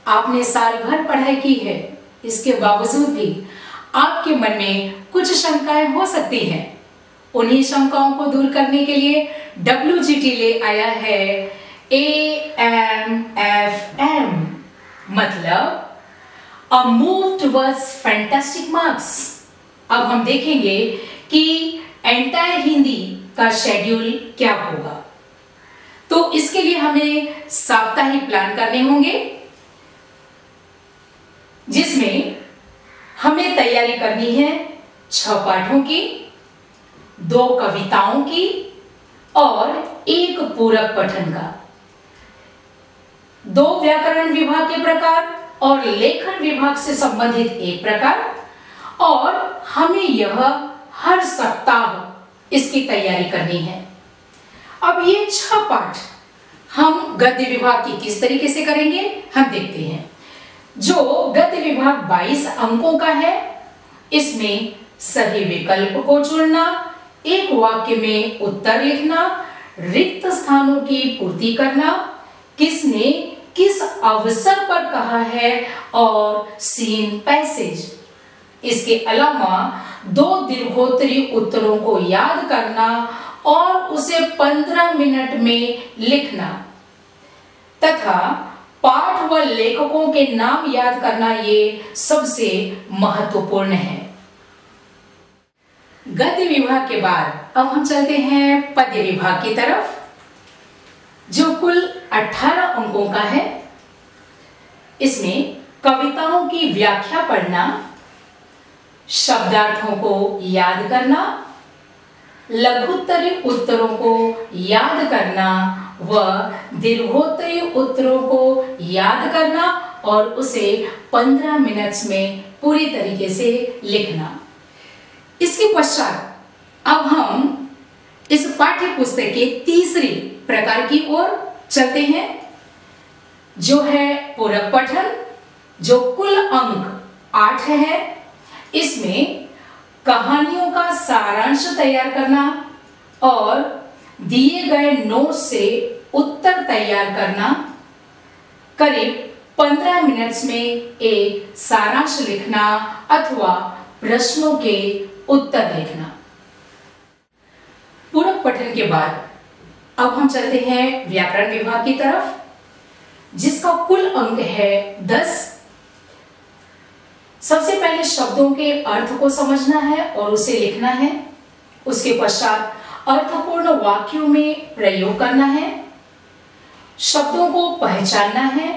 आपने साल भर पढ़ाई की है, इसके बावजूद भी आपके मन में कुछ शंकाएं हो सकती हैं। उन्हीं शंकाओं को दूर करने के लिए WGT ले आया है AMFM, मतलब A Move Towards Fantastic Marks। अब हम देखेंगे कि एंटायर हिंदी का शेड्यूल क्या होगा। तो इसके लिए हमें साप्ताहिक प्लान करने होंगे, जिसमें हमें तैयारी करनी है 6 पाठों की, 2 कविताओं की और 1 पूरक पठन का, 2 व्याकरण विभाग के प्रकार और लेखन विभाग से संबंधित 1 प्रकार, और हमें यह हर सप्ताह इसकी तैयारी करनी है। अब ये 6 पाठ हम गद्य विभाग की किस तरीके से करेंगे हम देखते हैं। जो गद्य विभाग 22 अंकों का है, इसमें सही विकल्प को चुनना, एक वाक्य में उत्तर लिखना, रिक्त स्थानों की पूर्ति करना, किसने किस अवसर पर कहा है और सीन पैसेज। इसके अलावा 2 दीर्घोत्तरी उत्तरों को याद करना और उसे 15 मिनट में लिखना तथा पाठ व लेखकों के नाम याद करना, ये सबसे महत्वपूर्ण है। गद्य विभाग के बाद अब हम चलते हैं पद्य विभाग की तरफ, जो कुल 18 अंकों का है। इसमें कविताओं की व्याख्या पढ़ना, शब्दार्थों को याद करना, लघुत्तरी उत्तरों को याद करना व दीर्घोत्तरी उत्तरों को याद करना और उसे 15 मिनट्स में पूरी तरीके से लिखना। इसके पश्चात अब हम इस पाठ्य पुस्तक के तीसरी प्रकार की ओर चलते हैं, जो है पूरक पठन, जो कुल अंक 8 है। इसमें कहानियों का सारांश तैयार करना और दिए गए नोट से उत्तर तैयार करना, करीब 15 मिनट्स में एक सारांश लिखना अथवा प्रश्नों के उत्तर लिखना। पूरक पठन के बाद अब हम चलते हैं व्याकरण विभाग की तरफ, जिसका कुल अंक है 10। सबसे पहले शब्दों के अर्थ को समझना है और उसे लिखना है। उसके पश्चात अर्थपूर्ण वाक्यों में प्रयोग करना है, शब्दों को पहचानना है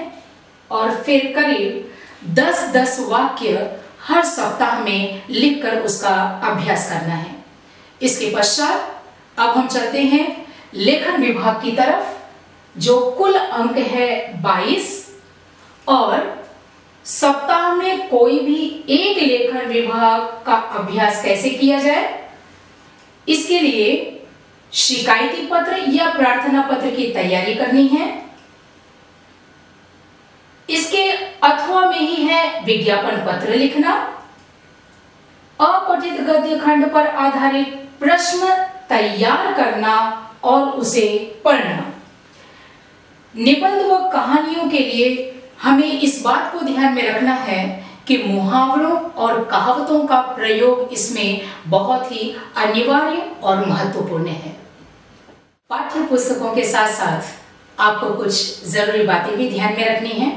और फिर करीब 10-10 वाक्य हर सप्ताह में लिखकर उसका अभ्यास करना है। इसके पश्चात अब हम चलते हैं लेखन विभाग की तरफ, जो कुल अंक है 22 और सप्ताह में कोई भी एक लेखन विभाग का अभ्यास कैसे किया जाए, इसके लिए शिकायती पत्र या प्रार्थना पत्र की तैयारी करनी है। इसके अथवा में ही है विज्ञापन पत्र लिखना, अपठित गद्य खंड पर आधारित प्रश्न तैयार करना और उसे पढ़ना। निबंध व कहानियों के लिए हमें इस बात को ध्यान में रखना है कि मुहावरों और कहावतों का प्रयोग इसमें बहुत ही अनिवार्य और महत्वपूर्ण है। पाठ्य पुस्तकों के साथ साथ आपको कुछ जरूरी बातें भी ध्यान में रखनी है,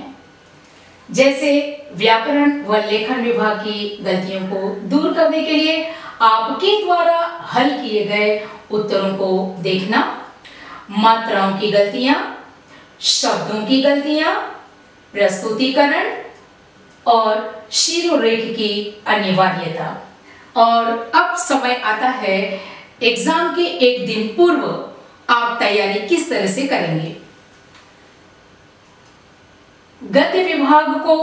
जैसे व्याकरण व लेखन विभाग की गलतियों को दूर करने के लिए आपके द्वारा हल किए गए उत्तरों को देखना, मात्राओं की गलतियां, शब्दों की गलतियां, प्रस्तुतिकरण और शिरोलेख की अनिवार्यता। और अब समय आता है एग्जाम के एक दिन पूर्व आप तैयारी किस तरह से करेंगे। गद्य विभाग को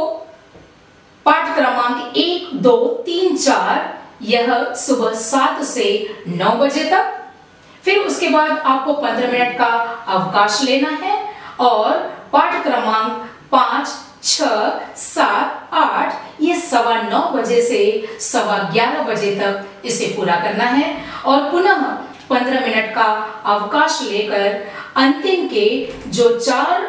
पाठ क्रमांक 1, 2, 3, 4 यह सुबह 7 से 9 बजे तक, फिर उसके बाद आपको 15 मिनट का अवकाश लेना है और पाठ क्रमांक 5, 6, 7, 8 ये 9:15 बजे से 11:15 बजे तक इसे पूरा करना है और पुनः 15 मिनट का अवकाश लेकर अंतिम के जो 4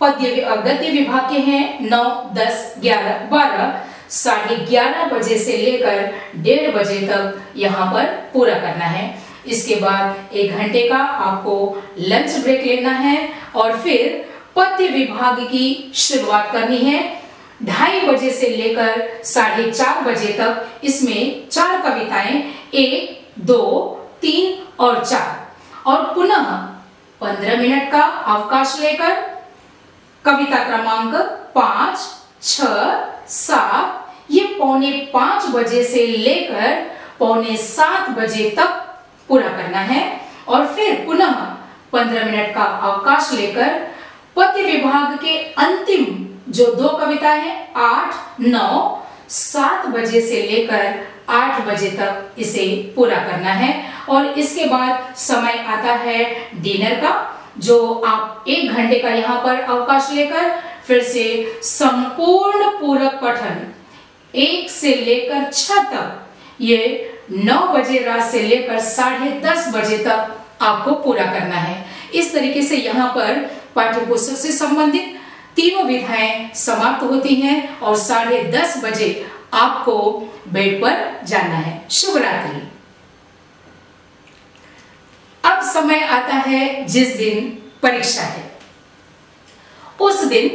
गद्य विभाग के हैं 9, 10, 11, 12, 11:30 बजे से लेकर 1:30 बजे तक यहाँ पर पूरा करना है। इसके बाद 1 घंटे का आपको लंच ब्रेक लेना है और फिर पद्य विभाग की शुरुआत करनी है। 2:30 बजे से लेकर 4:30 बजे तक इसमें 4 कविताएं 1, 2, 3 और 4 और पुनः 15 मिनट का अवकाश लेकर कविता क्रमांक 5, 6, 7 ये 4:45 बजे से लेकर 6:45 बजे तक पूरा करना है और फिर पुनः 15 मिनट का अवकाश लेकर पद्य विभाग के अंतिम जो 2 कविताएं हैं 8, 9, 7 बजे से लेकर 8 बजे तक इसे पूरा करना है और इसके बाद समय आता है डिनर का, जो आप 1 घंटे का यहाँ पर अवकाश लेकर फिर से संपूर्ण पूरक पठन 1 से लेकर 6 तक ये 9 बजे रात से लेकर 10:30 बजे तक आपको पूरा करना है। इस तरीके से यहाँ पर पाठ्य पुस्तक से संबंधित तीनों विधाएं समाप्त होती हैं और 10:30 बजे आपको बेड पर जाना है। शुभ रात्रि। अब समय आता है जिस दिन परीक्षा है, उस दिन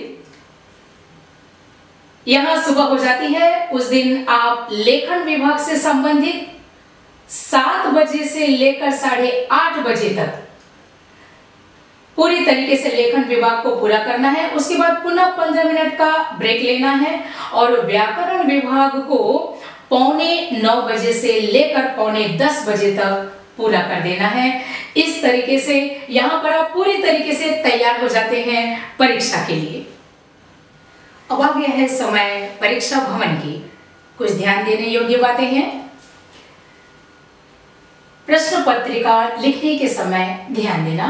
यहां सुबह हो जाती है। उस दिन आप लेखन विभाग से संबंधित 7 बजे से लेकर 8:30 बजे तक पूरी तरीके से लेखन विभाग को पूरा करना है। उसके बाद पुनः 15 मिनट का ब्रेक लेना है और व्याकरण विभाग को 8:45 बजे से लेकर 9:45 बजे तक पूरा कर देना है। इस तरीके से यहाँ पर आप पूरी तरीके से तैयार हो जाते हैं परीक्षा के लिए। अब आ गया है समय परीक्षा भवन की। कुछ ध्यान देने योग्य बातें हैं। प्रश्न पत्रिका लिखने के समय ध्यान देना,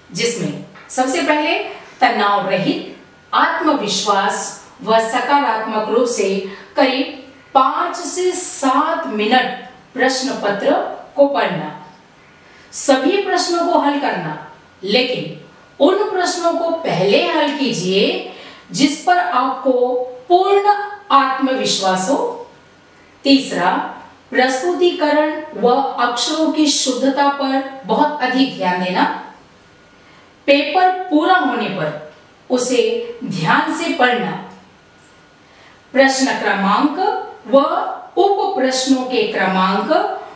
जिसमें सबसे पहले तनाव रहित, आत्मविश्वास व सकारात्मक रूप से करीब 5 से 7 मिनट प्रश्न पत्र को पढ़ना, सभी प्रश्नों को हल करना, लेकिन उन प्रश्नों को पहले हल कीजिए जिस पर आपको पूर्ण आत्मविश्वास हो। तीसरा, प्रस्तुतिकरण व अक्षरों की शुद्धता पर बहुत अधिक ध्यान देना। पेपर पूरा होने पर उसे ध्यान से पढ़ना। प्रश्न क्रमांक व उप प्रश्नों के क्रमांक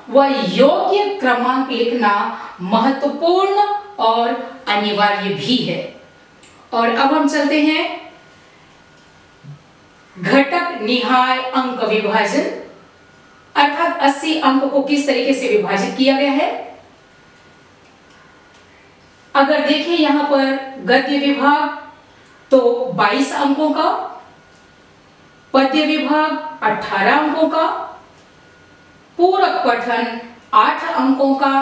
व योग्य क्रमांक लिखना महत्वपूर्ण और अनिवार्य भी है। और अब हम चलते हैं घटक निहाय अंक विभाजन, अर्थात 80 अंक को किस तरीके से विभाजित किया गया है। अगर देखें यहां पर गद्य विभाग तो 22 अंकों का, पद्य विभाग 18 अंकों का, पूरक पठन 8 अंकों का,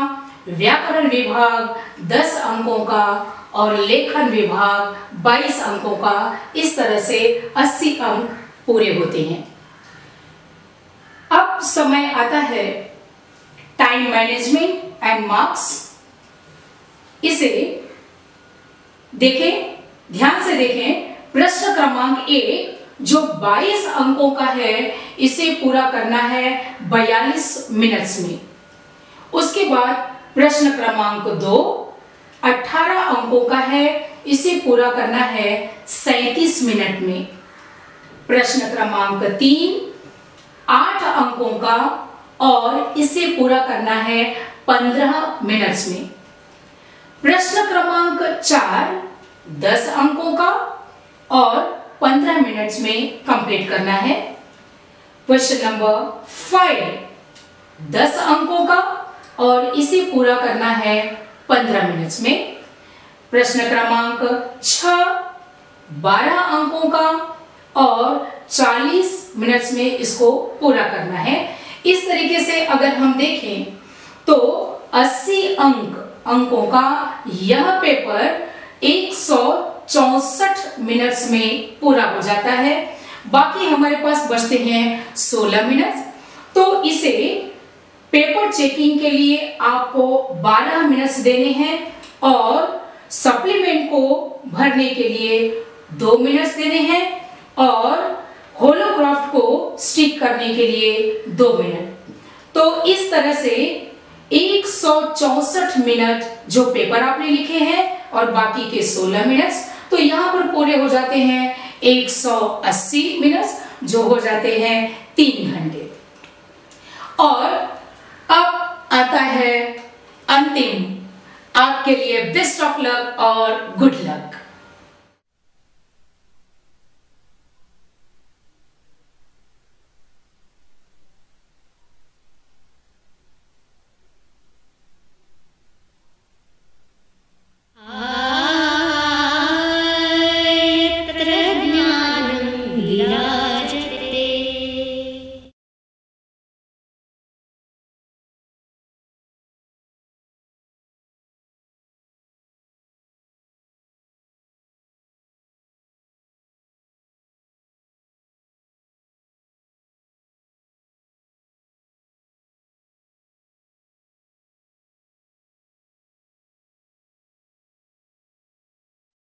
व्याकरण विभाग 10 अंकों का और लेखन विभाग 22 अंकों का। इस तरह से 80 अंक पूरे होते हैं। अब समय आता है टाइम मैनेजमेंट एंड मार्क्स। इसे देखें, ध्यान से देखें। प्रश्न क्रमांक 1 जो 22 अंकों का है, इसे पूरा करना है 42 मिनट्स में। उसके बाद प्रश्न क्रमांक 2 18 अंकों का है, इसे पूरा करना है 37 मिनट में। प्रश्न क्रमांक 3 8 अंकों का और इसे पूरा करना है 15 मिनट्स में। प्रश्न क्रमांक 4 10 अंकों का और 15 मिनट्स में कंप्लीट करना है। क्वेश्चन नंबर 5 10 अंकों का और इसे पूरा करना है 15 मिनट्स में। प्रश्न क्रमांक 6 12 अंकों का और 40 मिनट्स में इसको पूरा करना है। इस तरीके से अगर हम देखें तो 80 अंकों का यह पेपर 164 मिनट्स में पूरा हो जाता है। बाकी हमारे पास बचते हैं 16 मिनट। तो इसे पेपर चेकिंग के लिए आपको 12 मिनट्स देने हैं और सप्लीमेंट को भरने के लिए 2 मिनट्स देने हैं और होलोग्राफ्ट को स्टिक करने के लिए 2 मिनट। तो इस तरह से 164 मिनट जो पेपर आपने लिखे हैं और बाकी के 16 मिनट्स, तो यहाँ पर पूरे हो जाते हैं 180 मिनट्स, जो हो जाते हैं 3 घंटे। और अब आता है अंतिम, आपके लिए बेस्ट ऑफ लक और गुड लक।